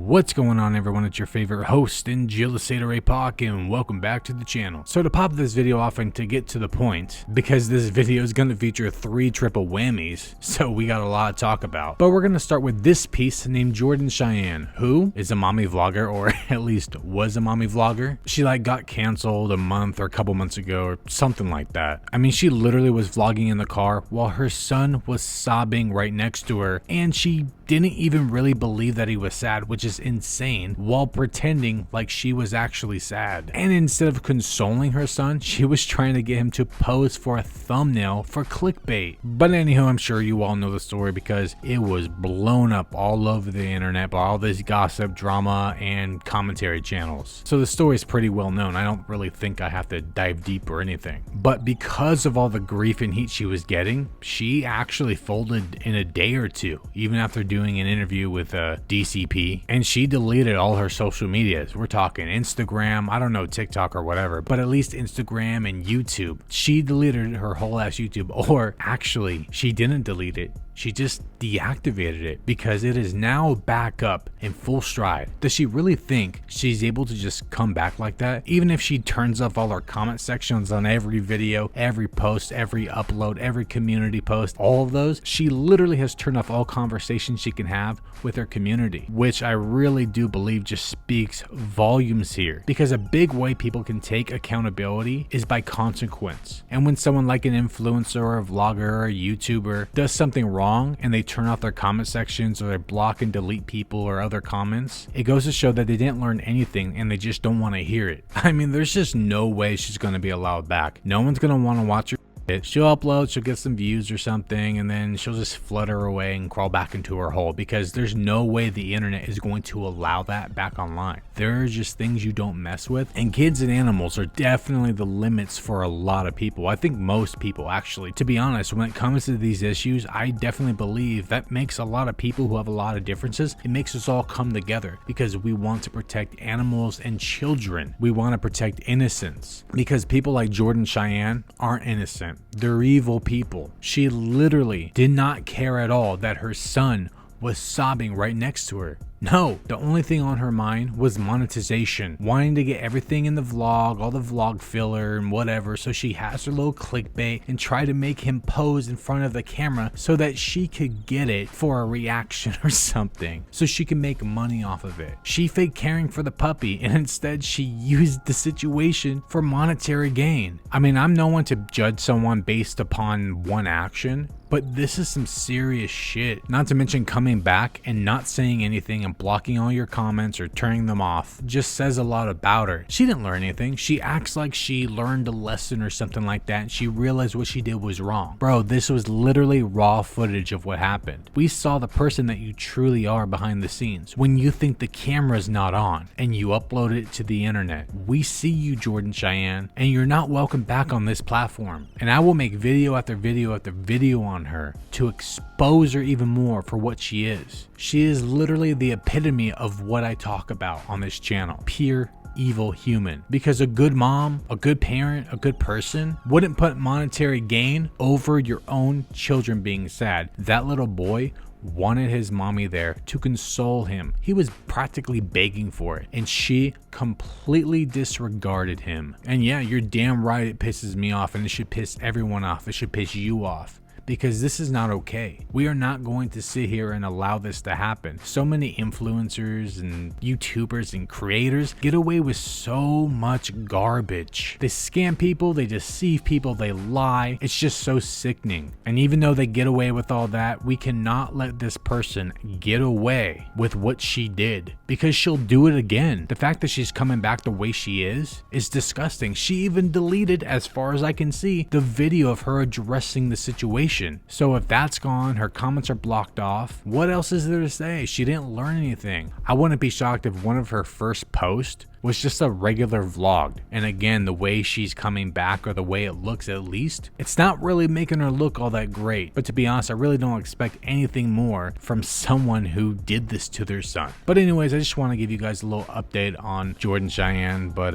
What's going on, everyone? It's your favorite host and Jillasator Apoc, and welcome back to the channel. So to pop this video off and to get to the point, because this video is going to feature 3 triple whammies, so we got a lot to talk about. But we're going to start with this piece named Jordan Cheyenne, who is a mommy vlogger, or at least was a mommy vlogger. She got canceled a month or a couple months ago or something like that. I mean, she literally was vlogging in the car while her son was sobbing right next to her, and she didn't even really believe that he was sad, which is insane, while pretending like she was actually sad. And instead of consoling her son, she was trying to get him to pose for a thumbnail for clickbait. But anyhow, I'm sure you all know the story because it was blown up all over the internet by all this gossip, drama, and commentary channels. So the story is pretty well known. I don't really think I have to dive deep or anything. But because of all the grief and heat she was getting, she actually folded in a day or two, even after doing an interview with DCP, and she deleted all her social medias. We're talking Instagram, I don't know, TikTok or whatever, but at least Instagram and YouTube. She deleted her whole ass YouTube, or actually she didn't delete it. She just deactivated it because it is now back up in full stride. Does she really think she's able to just come back like that? Even if she turns off all her comment sections on every video, every post, every upload, every community post, all of those, she literally has turned off all conversations she can have with her community, which I really do believe just speaks volumes here, because a big way people can take accountability is by consequence. And when someone like an influencer or a vlogger or a YouTuber does something wrong and they turn off their comment sections, or they block and delete people or other comments, it goes to show that they didn't learn anything and they just don't want to hear it. I mean, there's just no way she's going to be allowed back. No one's going to want to watch her. She'll upload, she'll get some views or something, and then she'll just flutter away and crawl back into her hole, because there's no way the internet is going to allow that back online. There are just things you don't mess with, and kids and animals are definitely the limits for a lot of people. I think most people, actually. To be honest, when it comes to these issues, I definitely believe that makes a lot of people who have a lot of differences, it makes us all come together, because we want to protect animals and children. We want to protect innocence, because people like Jordan Cheyenne aren't innocent. They're evil people. She literally did not care at all that her son was sobbing right next to her. No, the only thing on her mind was monetization, wanting to get everything in the vlog, all the vlog filler and whatever, so she has her little clickbait and try to make him pose in front of the camera so that she could get it for a reaction or something, so she can make money off of it. She faked caring for the puppy, and instead she used the situation for monetary gain. I mean, I'm no one to judge someone based upon one action, but this is some serious shit. Not to mention coming back and not saying anything and blocking all your comments or turning them off just says a lot about her. She didn't learn anything. She acts like she learned a lesson or something like that, and she realized what she did was wrong. Bro, this was literally raw footage of what happened. We saw the person that you truly are behind the scenes. When you think the camera's not on and you upload it to the internet, we see you, Jordan Cheyenne, and you're not welcome back on this platform. And I will make video after video after video on her to expose her even more for what she is. She is literally the epitome of what I talk about on this channel. Pure evil human. Because a good mom, a good parent, a good person wouldn't put monetary gain over your own children being sad. That little boy wanted his mommy there to console him. He was practically begging for it, and she completely disregarded him. And yeah, you're damn right it pisses me off, and it should piss everyone off. It should piss you off, because this is not okay. We are not going to sit here and allow this to happen. So many influencers and YouTubers and creators get away with so much garbage. They scam people, they deceive people, they lie. It's just so sickening. And even though they get away with all that, we cannot let this person get away with what she did, because she'll do it again. The fact that she's coming back the way she is disgusting. She even deleted, as far as I can see, the video of her addressing the situation. So if that's gone, her comments are blocked off, what else is there to say? She didn't learn anything. I wouldn't be shocked if one of her first posts was just a regular vlog. And again, the way she's coming back, or the way it looks at least, it's not really making her look all that great. But to be honest, I really don't expect anything more from someone who did this to their son. But anyways, I just want to give you guys a little update on Jordan Cheyenne, but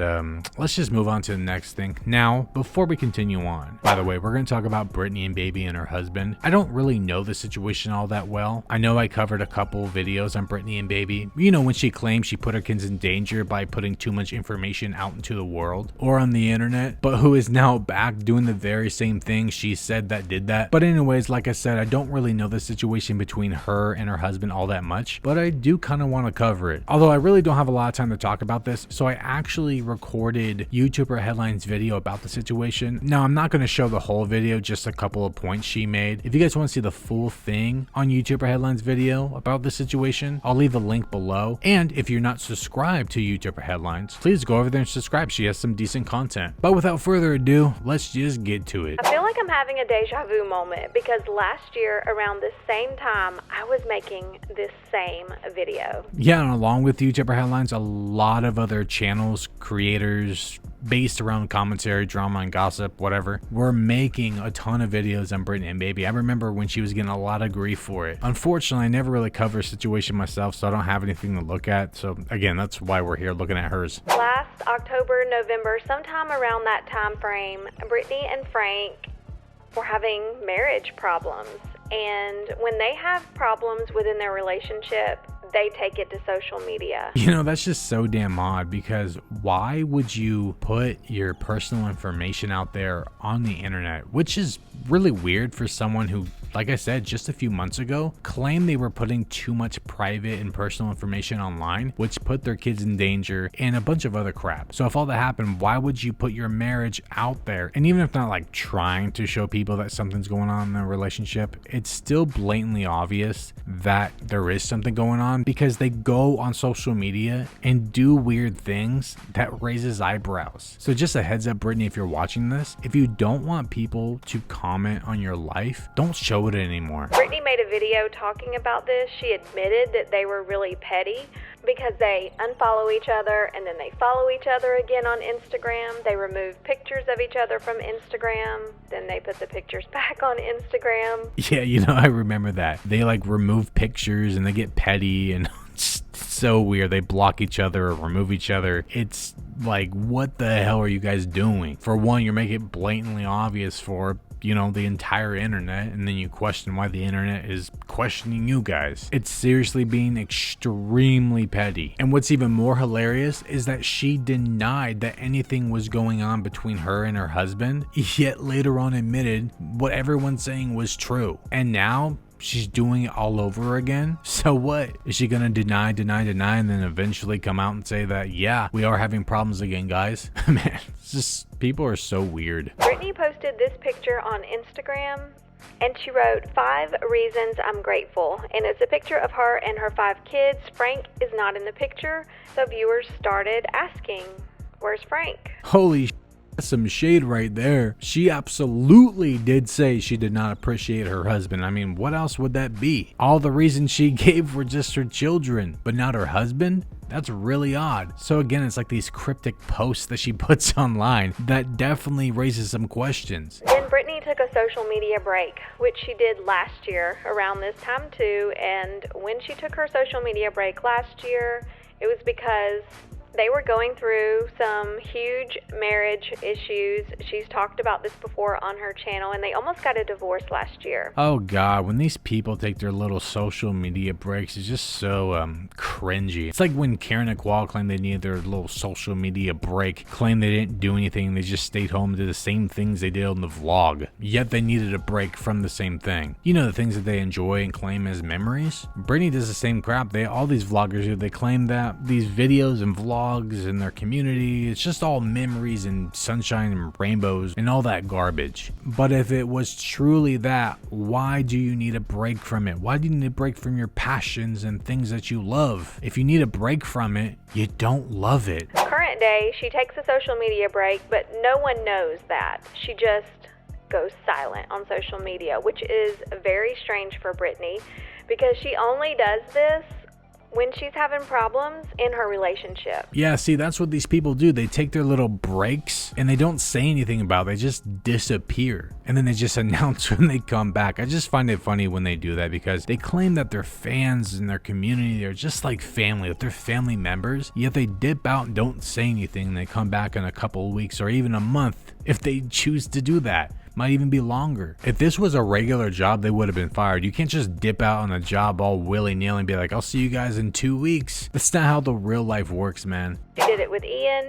let's just move on to the next thing. Now, before we continue on, by the way, we're going to talk about Britney and Baby and her husband. I don't really know the situation all that well. I know I covered a couple videos on Britney and Baby. You know, when she claimed she put her kids in danger by putting too much information out into the world or on the internet, but who is now back doing the very same thing she said that did that. But anyways, like I said, I don't really know the situation between her and her husband all that much, but I do kind of want to cover it. Although I really don't have a lot of time to talk about this, so I actually recorded YouTuber Headlines video about the situation. Now, I'm not going to show the whole video, just a couple of points she made. If you guys want to see the full thing on YouTuber Headlines video about the situation, I'll leave a link below. And if you're not subscribed to YouTuber Headlines, please go over there and subscribe. She has some decent content. But without further ado, let's just get to it. I feel like I'm having a deja vu moment because last year around this same time, I was making this same video. Yeah, and along with YouTuber Headlines, a lot of other channels, creators, based around commentary, drama, and gossip, whatever, we're making a ton of videos on Britney and Baby. I remember when she was getting a lot of grief for it. Unfortunately, I never really covered a situation myself, so I don't have anything to look at. So again, that's why we're here looking at hers. Last October, November, sometime around that time frame, Britney and Frank were having marriage problems. And when they have problems within their relationship, they take it to social media. You know, that's just so damn odd, because why would you put your personal information out there on the internet, which is really weird for someone who, like I said, just a few months ago, claimed they were putting too much private and personal information online, which put their kids in danger and a bunch of other crap. So if all that happened, why would you put your marriage out there? And even if not like trying to show people that something's going on in their relationship, it's still blatantly obvious that there is something going on, because they go on social media and do weird things that raises eyebrows. So just a heads up, Britney, if you're watching this, if you don't want people to comment on your life, don't show it anymore. Britney made a video talking about this. She admitted that they were really petty because they unfollow each other and then they follow each other again on Instagram. They remove pictures of each other from Instagram, then they put the pictures back on Instagram. Yeah, you know, I remember that. They like remove pictures and they get petty, and it's so weird. They block each other or remove each other. It's like, what the hell are you guys doing? For one, you're making it blatantly obvious for, you know, the entire internet, and then you question why the internet is questioning you guys. It's seriously being extremely petty. And what's even more hilarious is that she denied that anything was going on between her and her husband, yet later on admitted what everyone's saying was true. And now she's doing it all over again. So what? Is she gonna deny, and then eventually come out and say that, yeah, we are having problems again, guys? Man, it's just, people are so weird. Britney posted this picture on Instagram, and she wrote, 5 reasons I'm grateful. And it's a picture of her and her 5 kids. Frank is not in the picture, so viewers started asking, where's Frank? Holy that's some shade right there. She absolutely did say she did not appreciate her husband. I mean, what else would that be? All the reasons she gave were just her children, but not her husband? That's really odd. So again, it's like these cryptic posts that she puts online that definitely raises some questions. Then Britney took a social media break, which she did last year around this time too. And when she took her social media break last year, it was because they were going through some huge marriage issues. She's talked about this before on her channel, and they almost got a divorce last year. Oh God, when these people take their little social media breaks, it's just so cringy. It's like when Karen and Qual claimed they needed their little social media break, claimed they didn't do anything, they just stayed home and did the same things they did on the vlog, yet they needed a break from the same thing. You know, the things that they enjoy and claim as memories? Britney does the same crap. All these vloggers do. They claim that these videos and vlogs in their community, it's just all memories and sunshine and rainbows and all that garbage. But if it was truly that, why do you need a break from it? Why do you need a break from your passions and things that you love? If you need a break from it, you don't love it. Current day, she takes a social media break, but no one knows that. She just goes silent on social media, which is very strange for Britney, because she only does this when she's having problems in her relationship. Yeah, see, that's what these people do. They take their little breaks and they don't say anything about it. They just disappear. And then they just announce when they come back. I just find it funny when they do that because they claim that their fans and their community are just like family, that they're family members, yet they dip out and don't say anything and they come back in a couple of weeks or even a month if they choose to do that. Might even be longer. If this was a regular job, they would have been fired. You can't just dip out on a job all willy-nilly and be like, I'll see you guys in 2 weeks. That's not how the real life works, man. She did it with Ian,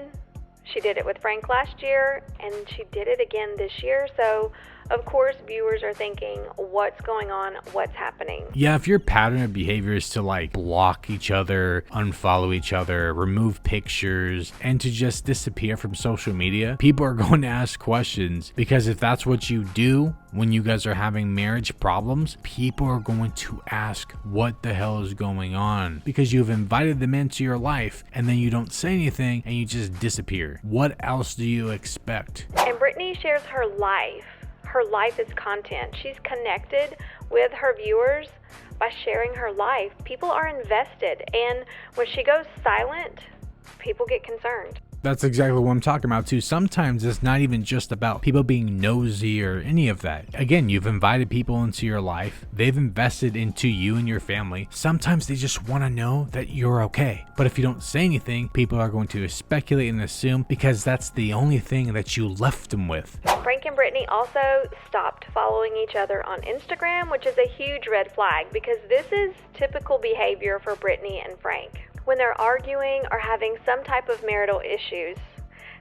she did it with Frank last year, and she did it again this year. So of course, viewers are thinking, what's going on? What's happening? Yeah, if your pattern of behavior is to like block each other, unfollow each other, remove pictures, and to just disappear from social media, people are going to ask questions, because if that's what you do when you guys are having marriage problems, people are going to ask what the hell is going on, because you've invited them into your life and then you don't say anything and you just disappear. What else do you expect? And Britney shares her life. Her life is content. She's connected with her viewers by sharing her life. People are invested, and when she goes silent, people get concerned. That's exactly what I'm talking about too. Sometimes it's not even just about people being nosy or any of that. Again, you've invited people into your life. They've invested into you and your family. Sometimes they just want to know that you're okay. But if you don't say anything, people are going to speculate and assume, because that's the only thing that you left them with. Frank and Britney also stopped following each other on Instagram, which is a huge red flag, because this is typical behavior for Britney and Frank. When they're arguing or having some type of marital issues,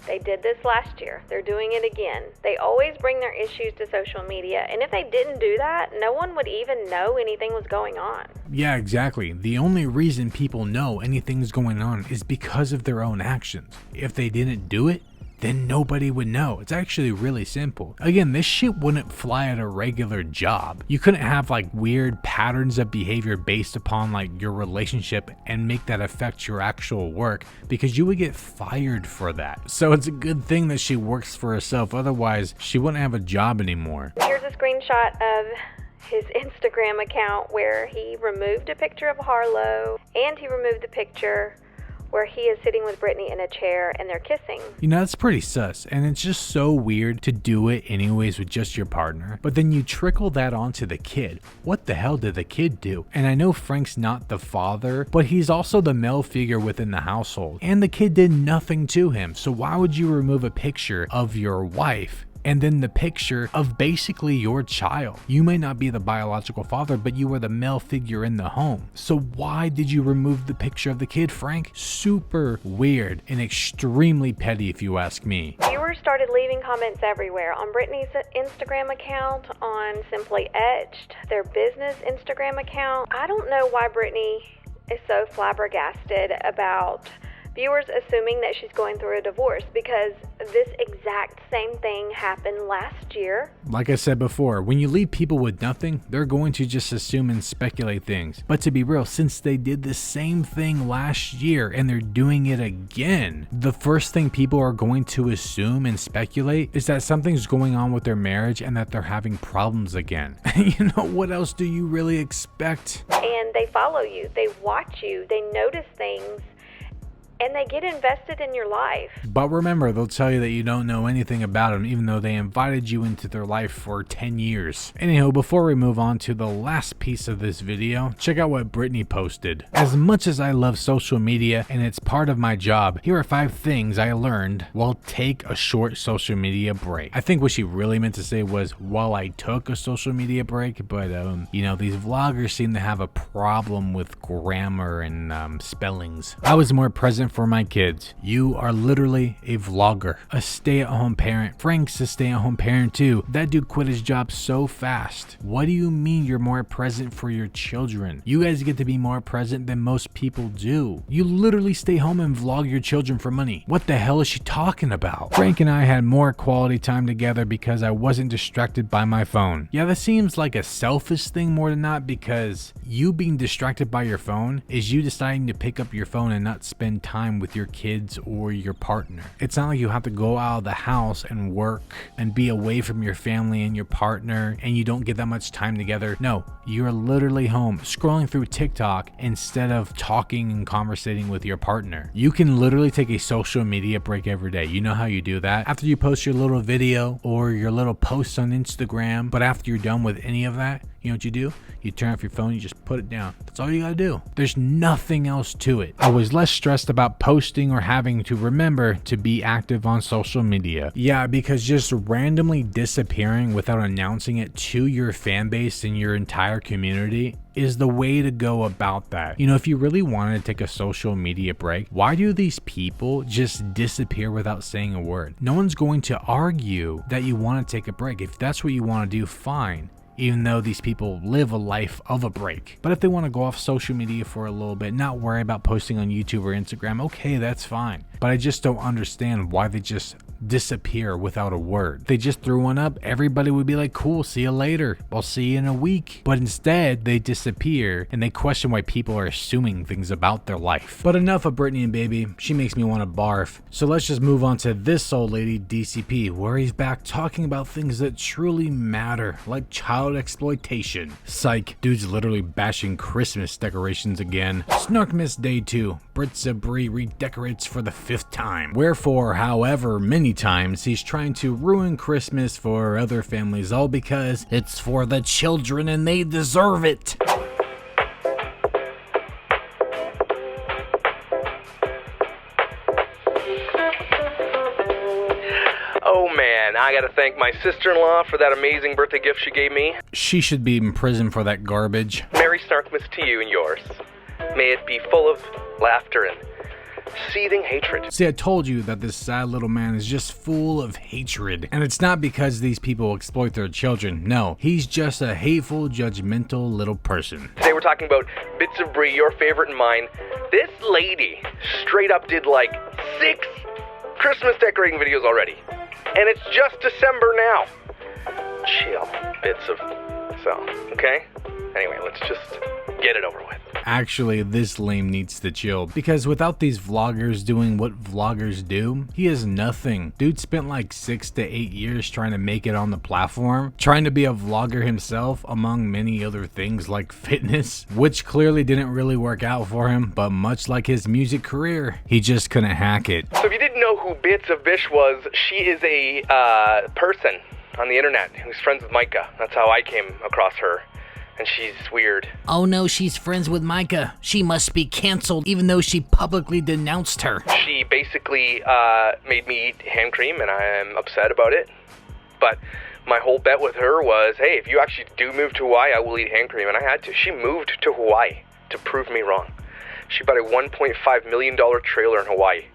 they did this last year. They're doing it again. They always bring their issues to social media, and if they didn't do that, no one would even know anything was going on. Yeah, exactly. The only reason people know anything's going on is because of their own actions. If they didn't do it, then nobody would know. It's actually really simple. Again, this shit wouldn't fly at a regular job. You couldn't have like weird patterns of behavior based upon like your relationship and make that affect your actual work, because you would get fired for that. So it's a good thing that she works for herself. Otherwise, she wouldn't have a job anymore. Here's a screenshot of his Instagram account where he removed a picture of Harlow, and he removed the picture where he is sitting with Britney in a chair and they're kissing. You know, that's pretty sus, and it's just so weird to do it anyways with just your partner. But then you trickle that onto the kid. What the hell did the kid do? And I know Frank's not the father, but he's also the male figure within the household, and the kid did nothing to him. So why would you remove a picture of your wife and then the picture of basically your child? You may not be the biological father, but you are the male figure in the home. So why did you remove the picture of the kid, Frank? Super weird and extremely petty, if you ask me. Viewers started leaving comments everywhere, on Britney's Instagram account, on Simply Etched, their business Instagram account. I don't know why Britney is so flabbergasted about viewers assuming that she's going through a divorce, because this exact same thing happened last year. Like I said before, when you leave people with nothing, they're going to just assume and speculate things. But to be real, since they did the same thing last year and they're doing it again, the first thing people are going to assume and speculate is that something's going on with their marriage and that they're having problems again. You know, what else do you really expect? And they follow you, they watch you, they notice things, and they get invested in your life. But remember, they'll tell you that you don't know anything about them, even though they invited you into their life for 10 years. Anyhow, before we move on to the last piece of this video, check out what Britney posted. As much as I love social media and it's part of my job, here are 5 things I learned while take a short social media break. I think what she really meant to say was while I took a social media break, but you know, these vloggers seem to have a problem with grammar and spellings. I was more present for my kids. You are literally a vlogger, a stay-at-home parent. Frank's a stay-at-home parent too. That dude quit his job so fast. What do you mean you're more present for your children? You guys get to be more present than most people do. You literally stay home and vlog your children for money. What the hell is she talking about? Frank and I had more quality time together because I wasn't distracted by my phone. Yeah, that seems like a selfish thing more than not, because you being distracted by your phone is you deciding to pick up your phone and not spend time time with your kids or your partner. It's not like you have to go out of the house and work and be away from your family and your partner and you don't get that much time together. No, you're literally home scrolling through TikTok instead of talking and conversating with your partner. You can literally take a social media break every day. You know how you do that? After you post your little video or your little posts on Instagram, but after you're done with any of that, you know what you do? You turn off your phone, you just put it down. That's all you gotta do. There's nothing else to it. I was less stressed about posting or having to remember to be active on social media. Yeah, because just randomly disappearing without announcing it to your fan base and your entire community is the way to go about that. You know, if you really wanted to take a social media break, why do these people just disappear without saying a word? No one's going to argue that you want to take a break. If that's what you want to do, fine. Even though these people live a life of a break. But if they want to go off social media for a little bit, not worry about posting on YouTube or Instagram, okay, that's fine. But I just don't understand why they just disappear without a word. If they just threw one up, everybody would be like, cool, see you later. I'll see you in a week. But instead, they disappear and they question why people are assuming things about their life. But enough of Britney and baby. She makes me want to barf. So let's just move on to this old lady, DCP, where he's back talking about things that truly matter, like child exploitation. Psych, dude's literally bashing Christmas decorations again. Snarkmas Day 2. Britney redecorates for the 5th time. Wherefore, however many times, he's trying to ruin Christmas for other families, all because it's for the children and they deserve it. Oh man, I gotta thank my sister-in-law for that amazing birthday gift she gave me. She should be in prison for that garbage. Merry Snarkmas to you and yours. May it be full of laughter and seething hatred. See, I told you that this sad little man is just full of hatred. And it's not because these people exploit their children. No, he's just a hateful, judgmental little person. Today we're talking about bits of brie, your favorite and mine. This lady straight up did like 6 Christmas decorating videos already. And it's just December now. Chill, bits of okay? Anyway, let's just get it over with. Actually, this lame needs to chill, because without these vloggers doing what vloggers do, he is nothing. Dude spent like 6 to 8 years trying to make it on the platform, trying to be a vlogger himself, among many other things like fitness, which clearly didn't really work out for him, but much like his music career, he just couldn't hack it. So if you didn't know who Bits of Bish was, she is a person on the internet who's friends with Micah. That's how I came across her. And she's weird. Oh no, she's friends with Micah. She must be canceled, even though she publicly denounced her. She basically made me eat hand cream, and I'm upset about it. But my whole bet with her was, hey, if you actually do move to Hawaii, I will eat hand cream. And I had to. She moved to Hawaii to prove me wrong. She bought a $1.5 million trailer in Hawaii.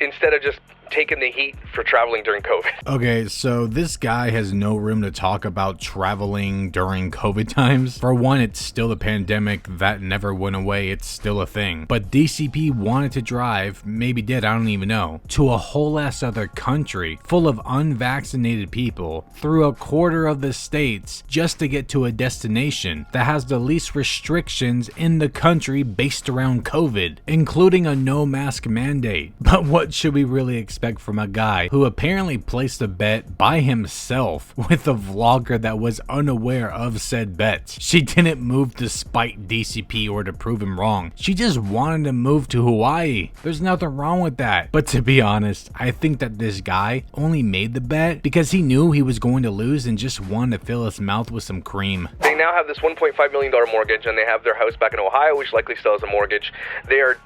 Instead of just taking the heat for traveling during COVID. Okay, so this guy has no room to talk about traveling during COVID times. For one, it's still a pandemic that never went away. It's still a thing. But DCP wanted to drive, maybe did, I don't even know, to a whole ass other country full of unvaccinated people through a quarter of the states just to get to a destination that has the least restrictions in the country based around COVID, including a no mask mandate. But what should we really expect from a guy who apparently placed a bet by himself with a vlogger that was unaware of said bets? She didn't move to spite DCP or to prove him wrong. She just wanted to move to Hawaii. There's nothing wrong with that. But to be honest, I think that this guy only made the bet because he knew he was going to lose and just wanted to fill his mouth with some cream. They now have this $1.5 million mortgage, and they have their house back in Ohio, which likely still has a mortgage. They are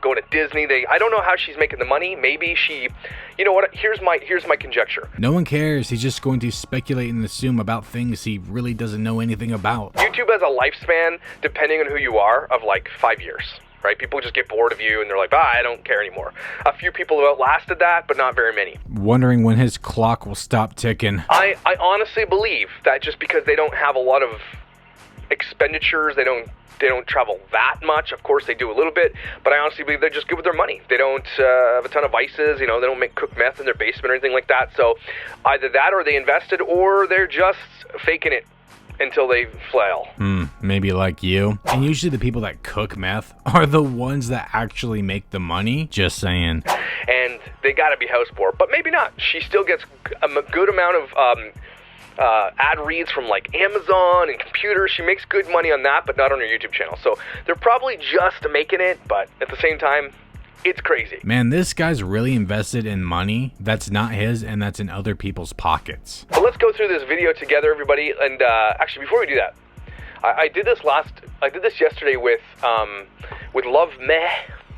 going to Disney. I don't know how she's making the money. Maybe she, you know what? Here's my conjecture. No one cares. He's just going to speculate and assume about things he really doesn't know anything about. YouTube has a lifespan, depending on who you are, of like 5 years. Right? People just get bored of you and they're like, I don't care anymore. A few people have outlasted that, but not very many. Wondering when his clock will stop ticking. I honestly believe that just because they don't have a lot of expenditures, they don't travel that much. Of course, they do a little bit, but I honestly believe they're just good with their money. They don't have a ton of vices. They don't cook meth in their basement or anything like that. So either that, or they invested, or they're just faking it until they flail. Maybe like you. And usually the people that cook meth are the ones that actually make the money. Just saying. And they gotta be house poor, but maybe not. She still gets a good amount of ad reads from like Amazon and computers. She makes good money on that, but not on her YouTube channel. So they're probably just making it, but at the same time, it's crazy. Man, this guy's really invested in money that's not his and that's in other people's pockets. But let's go through this video together, everybody. And actually, before we do that, I did this yesterday with Love Meh.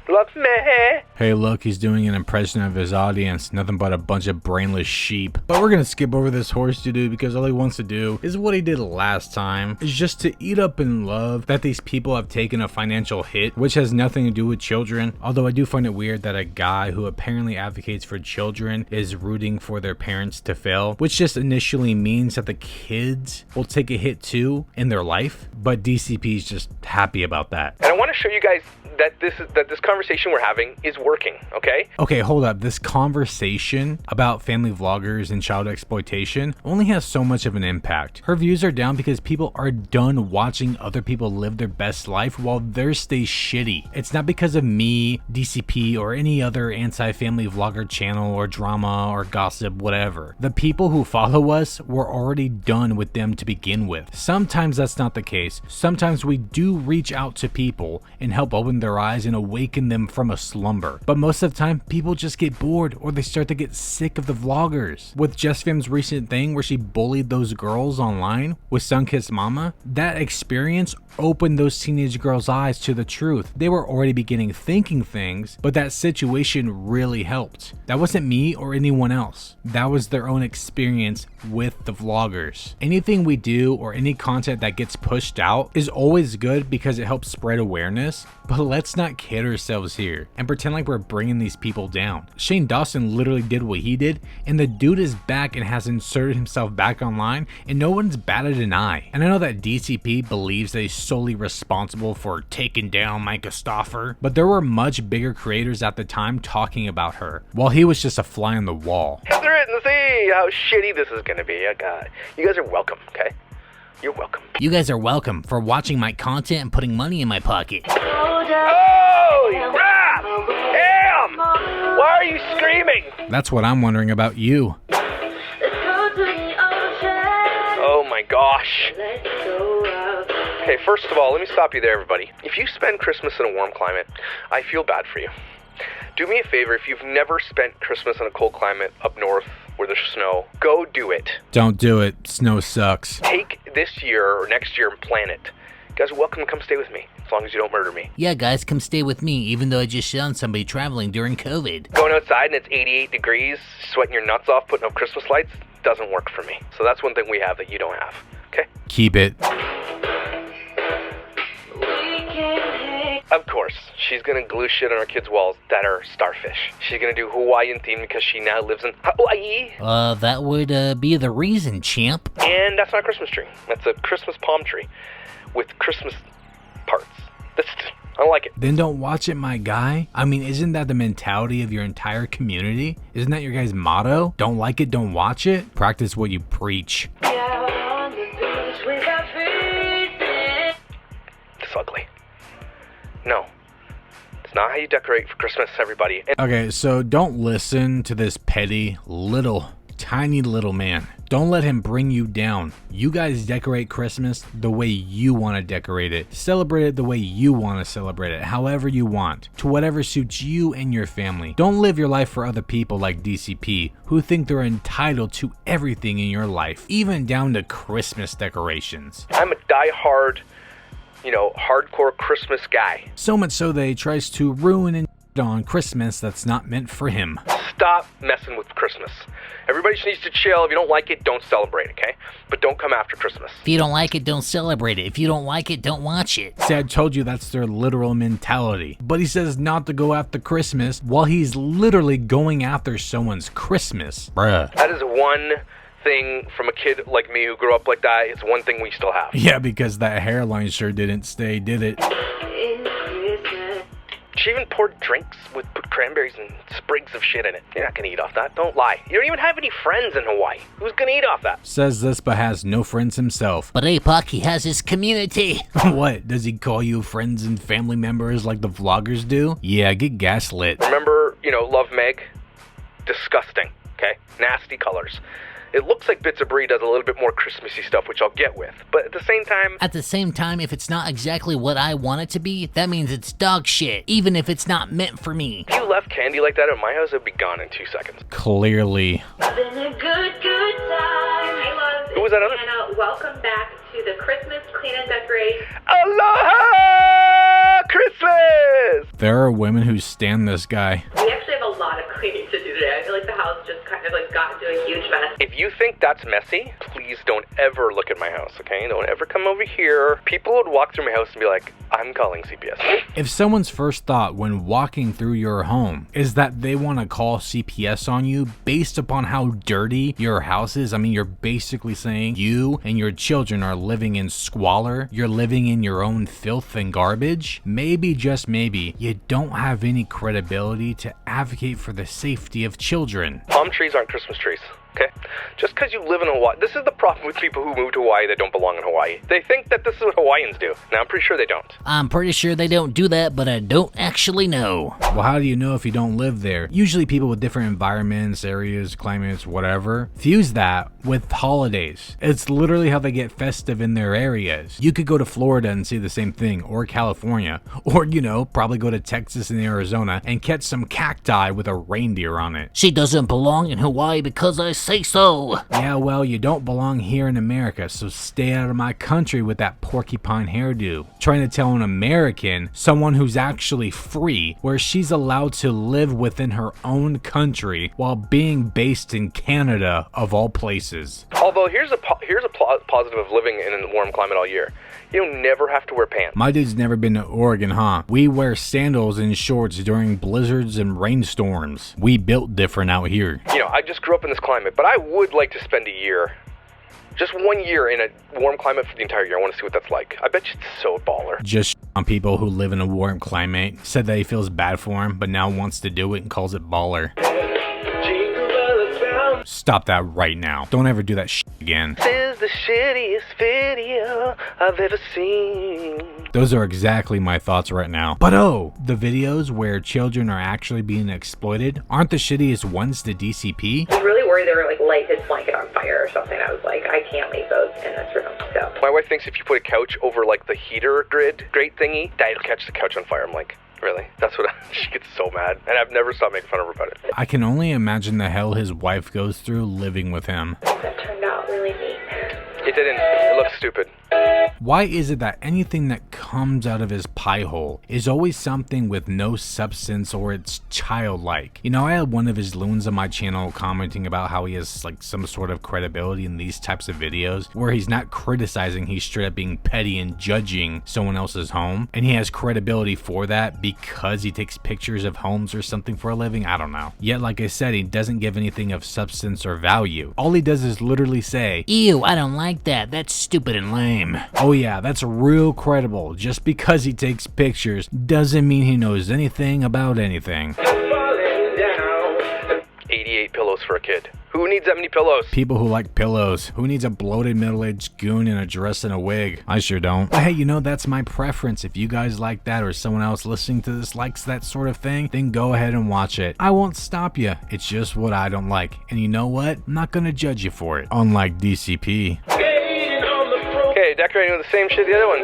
Love Meh. Hey, look, he's doing an impression of his audience. Nothing but a bunch of brainless sheep. But we're gonna skip over this horse doo-doo because all he wants to do is what he did last time. Is just to eat up in love that these people have taken a financial hit, which has nothing to do with children. Although I do find it weird that a guy who apparently advocates for children is rooting for their parents to fail, which just initially means that the kids will take a hit too in their life. But DCP is just happy about that. And I want to show you guys that this conversation we're having is working, okay? Okay, hold up. This conversation about family vloggers and child exploitation only has so much of an impact. Her views are down because people are done watching other people live their best life while theirs stays shitty. It's not because of me, DCP, or any other anti-family vlogger channel or drama or gossip, whatever. The people who follow us were already done with them to begin with. Sometimes that's not the case. Sometimes we do reach out to people and help open their eyes and awaken them from a slumber. But most of the time, people just get bored or they start to get sick of the vloggers. With JessFem's recent thing where she bullied those girls online with Sunkissed Mama, that experience opened those teenage girls' eyes to the truth. They were already beginning thinking things, but that situation really helped. That wasn't me or anyone else. That was their own experience with the vloggers. Anything we do or any content that gets pushed out is always good because it helps spread awareness, but let's not kid ourselves here and pretend like we're bringing these people down. Shane Dawson literally did what he did, and the dude is back and has inserted himself back online, and no one's batted an eye. And I know that DCP believes that he's solely responsible for taking down Micah Stauffer, but there were much bigger creators at the time talking about her, while he was just a fly on the wall. Enter it and see how shitty this is gonna be. Oh, God. You guys are welcome, okay? You're welcome. You guys are welcome for watching my content and putting money in my pocket. Oh, crap! Damn! Why are you screaming? That's what I'm wondering about you. Oh my gosh. Okay, first of all, let me stop you there, everybody. If you spend Christmas in a warm climate, I feel bad for you. Do me a favor, if you've never spent Christmas in a cold climate up north where there's snow, go do it. Don't do it. Snow sucks. Take this year or next year and plan it. You guys are welcome to come stay with me, as long as you don't murder me. Yeah, guys, come stay with me, even though I just found somebody traveling during COVID. Going outside and it's 88 degrees, sweating your nuts off, putting up Christmas lights, doesn't work for me. So that's one thing we have that you don't have, okay? Keep it. Of course, she's gonna glue shit on our kids' walls that are starfish. She's gonna do Hawaiian theme because she now lives in Hawaii. That would be the reason, champ. And that's not a Christmas tree. That's a Christmas palm tree with Christmas parts. I don't like it. Then don't watch it, my guy. I mean, isn't that the mentality of your entire community? Isn't that your guys' motto? Don't like it, don't watch it. Practice what you preach. It's ugly. No. It's not how you decorate for Christmas, everybody. Okay, so don't listen to this petty, tiny little man. Don't let him bring you down. You guys decorate Christmas the way you want to decorate it. Celebrate it the way you want to celebrate it, however you want, to whatever suits you and your family. Don't live your life for other people like DCP, who think they're entitled to everything in your life, even down to Christmas decorations. I'm a die-hard, hardcore Christmas guy. So much so that he tries to ruin and on Christmas that's not meant for him. Stop messing with Christmas. Everybody just needs to chill. If you don't like it, don't celebrate, okay? But don't come after Christmas. If you don't like it, don't celebrate it. If you don't like it, don't watch it. See, I told you that's their literal mentality. But he says not to go after Christmas while he's literally going after someone's Christmas. Bruh. That is one thing from a kid like me who grew up like that. It's one thing we still have. Yeah, because that hairline sure didn't stay, did it? She even poured drinks with put cranberries and sprigs of shit in it. You're not gonna eat off that. Don't lie. You don't even have any friends in Hawaii. Who's gonna eat off that? Says this but has no friends himself. But Apoc, he has his community. What? Does he call you friends and family members like the vloggers do? Yeah, get gaslit. Remember, Love Meg? Disgusting, okay? Nasty colors. It looks like Bits of Brie does a little bit more Christmassy stuff, which I'll get with. But at the same time, If it's not exactly what I want it to be, that means it's dog shit, even if it's not meant for me. if you left candy like that at my house, it'd be gone in 2 seconds. Clearly. Been a good time. Hey, loves. Who was that other? Anna, welcome back to the Christmas Clean and Decorate. Aloha Christmas! There are women who stand this guy. We actually have a lot of cleaning to do today. I feel like the house just kind of got into a huge mess. If you think that's messy, please don't ever look at my house, okay? Don't ever come over here. People would walk through my house and be like, I'm calling CPS. If someone's first thought when walking through your home is that they want to call CPS on you based upon how dirty your house is, I mean, you're basically saying you and your children are living in squalor, you're living in your own filth and garbage, maybe, just maybe, you don't have any credibility to advocate for the safety of children. Palm trees aren't Christmas trees, okay? Just because you live in Hawaii, this is the problem with people who move to Hawaii that don't belong in Hawaii. They think that this is what Hawaiians do. Now, I'm pretty sure they don't. I'm pretty sure they don't do that, but I don't actually know. Well, how do you know if you don't live there? Usually people with different environments, areas, climates, whatever, fuse that with holidays. It's literally how they get festive in their areas. You could go to Florida and see the same thing, or California, or, probably go to Texas and Arizona and catch some cacti with a reindeer on it. She doesn't belong in Hawaii because I say so. Yeah, well, you don't belong here in America, so stay out of my country with that porcupine hairdo. Trying to tell an American, someone who's actually free, where she's allowed to live within her own country while being based in Canada, of all places. Although, here's a positive of living in a warm climate all year. You don't never have to wear pants. My dude's never been to Oregon, huh? We wear sandals and shorts during blizzards and rainstorms. We built different out here. I just grew up in this climate, but I would like to spend a year, just 1 year in a warm climate for the entire year. I want to see what that's like. I bet you it's so baller. Just on people who live in a warm climate, said that he feels bad for him, but now wants to do it and calls it baller. Stop that right now. Don't ever do that shit again. This is the shittiest video I've ever seen. Those are exactly my thoughts right now. But oh, the videos where children are actually being exploited aren't the shittiest ones to DCP. I was really worried they were light his blanket on fire or something. I was like, I can't leave those in this room. So my wife thinks if you put a couch over the heater grate thingy, that'll catch the couch on fire. I'm like, really? That's what she gets so mad. And I've never stopped making fun of her about it. I can only imagine the hell his wife goes through living with him. that turned out really neat. It didn't. It looked stupid. Why is it that anything that comes out of his pie hole is always something with no substance or it's childlike? I had one of his loons on my channel commenting about how he has some sort of credibility in these types of videos where he's not criticizing, he's straight up being petty and judging someone else's home, and he has credibility for that because he takes pictures of homes or something for a living. I don't know. Yet, like I said, he doesn't give anything of substance or value. All he does is literally say, Ew, I don't like that. That's stupid and lame. Oh yeah, that's real credible. Just because he takes pictures doesn't mean he knows anything about anything. 88 pillows for a kid. Who needs that many pillows? People who like pillows. Who needs a bloated middle-aged goon in a dress and a wig? I sure don't. But hey, that's my preference. If you guys like that or someone else listening to this likes that sort of thing, then go ahead and watch it. I won't stop you. It's just what I don't like. And you know what? I'm not gonna judge you for it. Unlike DCP. Okay, decorating with the same shit the other one.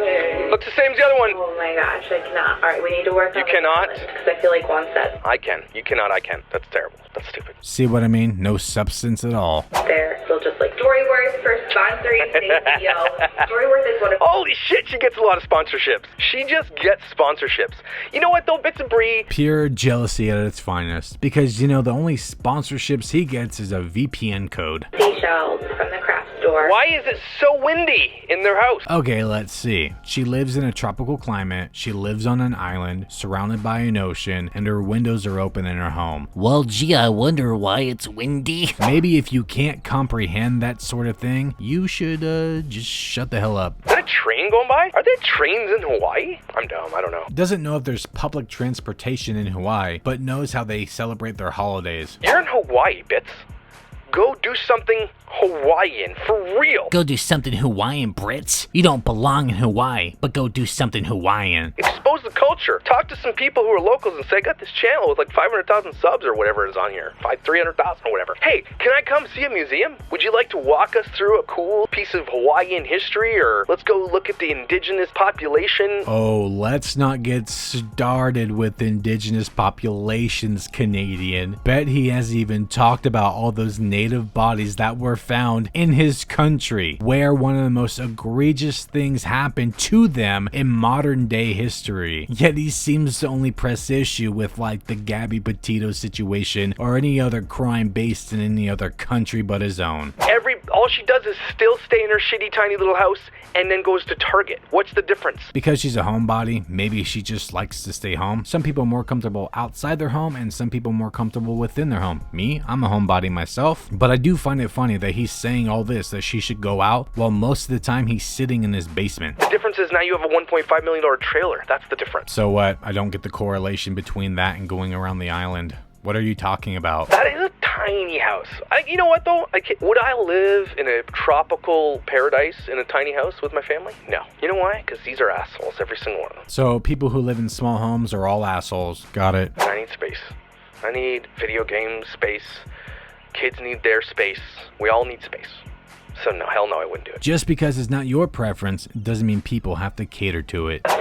Looks the same as the other one. Oh my gosh, I cannot. All right, we need to work on You cannot? Because I feel like one set. I can. You cannot, I can. That's terrible. That's stupid. See what I mean? No substance at all. They're still just Storyworth for sponsoring today's video. Storyworth is one of... Holy shit, she gets a lot of sponsorships. She just gets sponsorships. You know what, though, Bits of Brie? Pure jealousy at its finest. Because, the only sponsorships he gets is a VPN code. Seashells from the craft store. Why is it so windy in their house? Okay, let's see. She lives in a tropical climate, she lives on an island, surrounded by an ocean, and her windows are open in her home. Well, gee, I wonder why it's windy. Maybe if you can't comprehend that sort of thing, you should just shut the hell up. Is that a train going by? Are there trains in Hawaii? I'm dumb, I don't know. Doesn't know if there's public transportation in Hawaii, but knows how they celebrate their holidays. You're in Hawaii, Bits. Go do something Hawaiian, for real. Go do something Hawaiian, Brits. You don't belong in Hawaii, but go do something Hawaiian. Expose the culture. Talk to some people who are locals and say, I got this channel with like 500,000 subs or whatever is on here. 300,000 or whatever. Hey, can I come see a museum? Would you like to walk us through a cool piece of Hawaiian history? Or let's go look at the indigenous population? Oh, let's not get started with indigenous populations, Canadian. Bet he hasn't even talked about all those native bodies that were found in his country, where one of the most egregious things happened to them in modern day history. Yet he seems to only press issue with like the Gabby Petito situation or any other crime based in any other country but his own. All she does is still stay in her shitty tiny little house and then goes to Target. What's the difference? Because she's a homebody, maybe she just likes to stay home. Some people are more comfortable outside their home and some people more comfortable within their home. Me, I'm a homebody myself, but I do find it funny that he's saying all this, that she should go out, while most of the time he's sitting in his basement. The difference is now you have a $1.5 million trailer. That's the difference. So what? I don't get the correlation between that and going around the island. What are you talking about? That is a tiny house. You know what though? Would I live in a tropical paradise in a tiny house with my family? No. You know why? Because these are assholes, every single one of them. So people who live in small homes are all assholes. Got it. I need space. I need video game space. Kids need their space. We all need space. So no, hell no, I wouldn't do it. Just because it's not your preference doesn't mean people have to cater to it. Down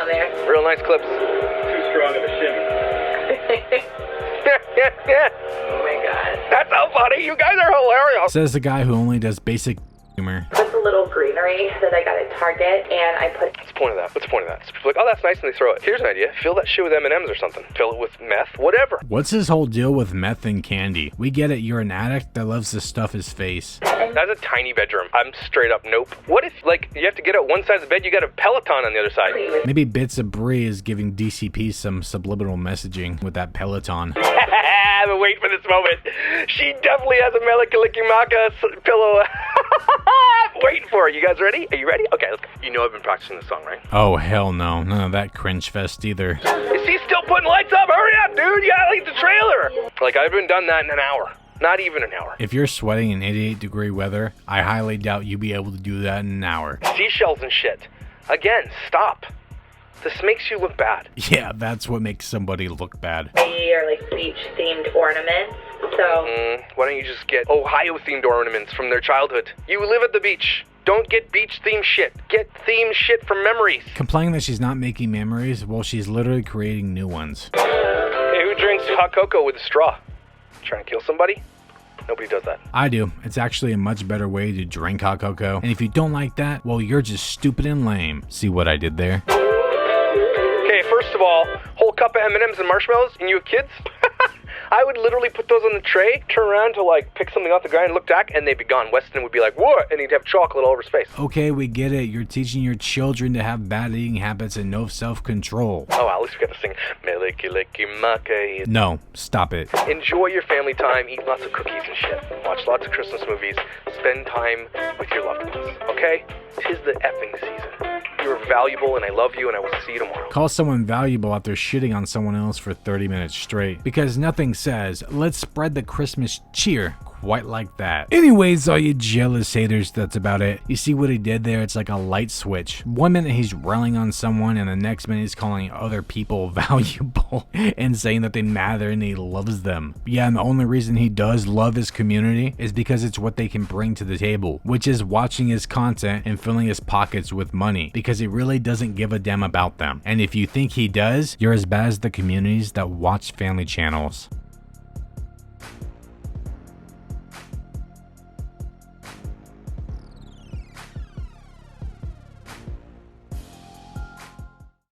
there. Real nice clips. Too strong of a shimmy. Oh my god. That's so funny. You guys are hilarious. Says the guy who only does basic humor. That's a little greenery that I got at Target, and I put. What's the point of that? What's the point of that? So people are like, oh, that's nice, and they throw it. Here's an idea. Fill that shit with M&Ms or something. Fill it with meth, whatever. What's his whole deal with meth and candy? We get it, you're an addict that loves to stuff his face. That's a tiny bedroom. I'm straight up nope. What if, like, you have to get out one side of the bed, you got a Peloton on the other side? Maybe Bits of Brie is giving DCP some subliminal messaging with that Peloton. I've been waiting for this moment. She definitely has a Melikalikimaka pillow. I'm waiting for it. You guys ready? Are you ready? Okay, let's go. You know I've been practicing this song, right? Oh, hell no. None of that cringe fest either. Is he still putting lights up? Hurry up, dude. You gotta leave the trailer. Like, I've been done that in an hour. Not even an hour. If you're sweating in 88-degree weather, I highly doubt you'll be able to do that in an hour. Seashells and shit. Again, stop. This makes you look bad. Yeah, that's what makes somebody look bad. Are like beach-themed ornaments. So. Why don't you just get Ohio-themed ornaments from their childhood? You live at the beach. Don't get beach-themed shit. Get themed shit from memories. Complaining that she's not making memories while she's literally creating new ones. Hey, who drinks hot cocoa with a straw? Trying to kill somebody? Nobody does that. I do. It's actually a much better way to drink hot cocoa. And if you don't like that, well, you're just stupid and lame. See what I did there? Okay, first of all, whole cup of M&Ms and marshmallows, and you have kids? I would literally put those on the tray, turn around to like pick something off the ground and look back, and they'd be gone. Weston would be like, what? And he'd have chocolate all over his face. Okay, we get it. You're teaching your children to have bad eating habits and no self-control. Oh, at least we got to sing Melikilikimaka. No, stop it. Enjoy your family time, eat lots of cookies and shit. Watch lots of Christmas movies. Spend time with your loved ones, okay? 'Tis the effing season. You're valuable, and I love you, and I will see you tomorrow. Call someone valuable after shitting on someone else for 30 minutes straight. Because nothing says, let's spread the Christmas cheer quite like that. Anyways, all you jealous haters, that's about it. You see what he did there? It's like a light switch. One minute he's railing on someone, and the next minute he's calling other people valuable and saying that they matter and he loves them. Yeah, and the only reason he does love his community is because it's what they can bring to the table, which is watching his content and filling his pockets with money, because he really doesn't give a damn about them. And if you think he does, you're as bad as the communities that watch family channels.